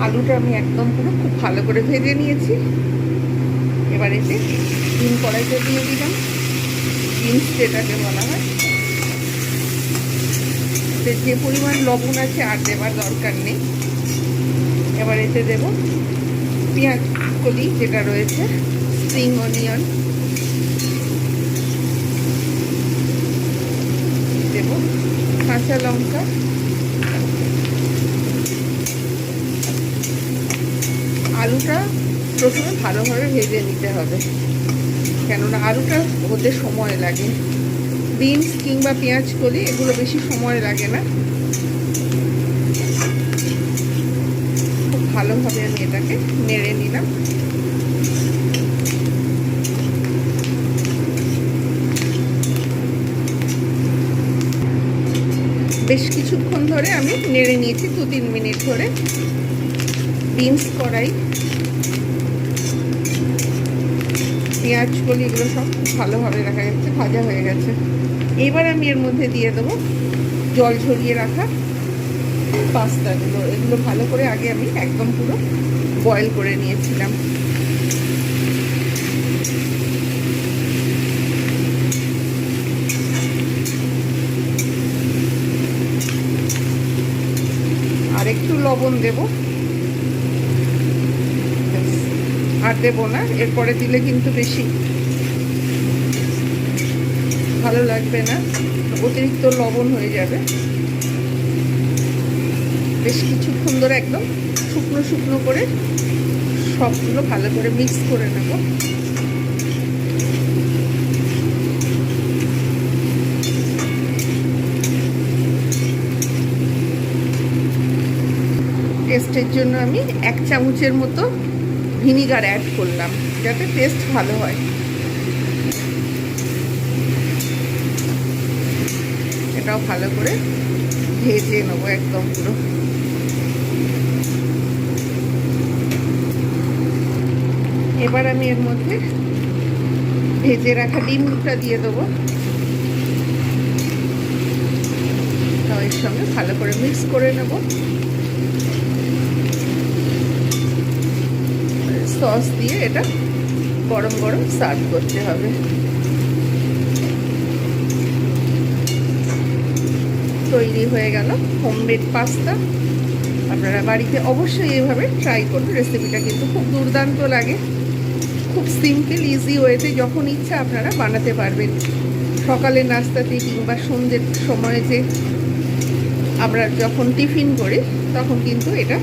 আলুটা আমি একদম পুরো খুব ভালো করে ভেজে নিয়েছি। এবার এতে ডিম কড়াইতে দিয়ে দিলাম, বিনস যেটাকে বলা হয়। যে পরিমাণ লবণ আছে আর দেবার দরকার নেই। এবার এতে দেব পেঁয়াজ কলি যেটা রয়েছে, স্প্রিং অনিয়ন দেব, কাঁচা লঙ্কা, আলুটা প্রথমে ভালোভাবে ভেজে নিতে হবে, কেননা আলুটা হতে সময় লাগে। বিনস কিংবা পেঁয়াজ কলি এগুলো বেশি সময় লাগে না। খুব ভালোভাবে আমি এটাকে নেড়ে নিলাম। বেশ কিছুক্ষণ ধরে আমি নেড়ে নিয়েছি, 2-3 মিনিট ধরে। বিনস কড়াই, পেঁয়াজ কলি এগুলো সব খুব ভালোভাবে দেখা যাচ্ছে ভাজা হয়ে গেছে। এবার আমি এর মধ্যে দিয়ে দেবো জল ঝরিয়ে রাখা পাস্তাগুলো। এগুলো ভালো করে আগে আমি একদম পুরো বয়েল করে নিয়েছিলাম। আর একটু লবণ দেব, আর দেবো না, এরপরে দিলে কিন্তু বেশি ভালো লাগবে না, অতিরিক্ত লবণ হয়ে যাবে। বেশ কিছুক্ষণ ধরে একদম শুকনো শুকনো করে সবগুলো ভালো করে মিক্স করে নেব। টেস্টের জন্য আমি 1 চামচের মতো ভিনিগার অ্যাড করলাম, যাতে টেস্ট ভালো হয়। এটাও ভালো করে ভেজে নেবো একদম পুরো। এবার আমি এর মধ্যে ভেজে রাখা ডিমটা দিয়ে দেবো, এর সঙ্গে ভালো করে মিক্স করে নেব। সস দিয়ে এটা গরম গরম সার্ভ করতে হবে। তৈরি হয়ে গেল হোমমেড পাস্তা। আপনারা বাড়িতে অবশ্যই এইভাবে ট্রাই করুন। রেসিপিটা কিন্তু খুব দুর্দান্ত লাগে, খুব সিম্পল ইজি ওয়েতে যখন ইচ্ছা আপনারা বানাতে পারবেন। সকালের নাস্তাতে কিংবা সন্ধ্যের সময়ে যে আমরা যখন টিফিন করি তখন কিন্তু এটা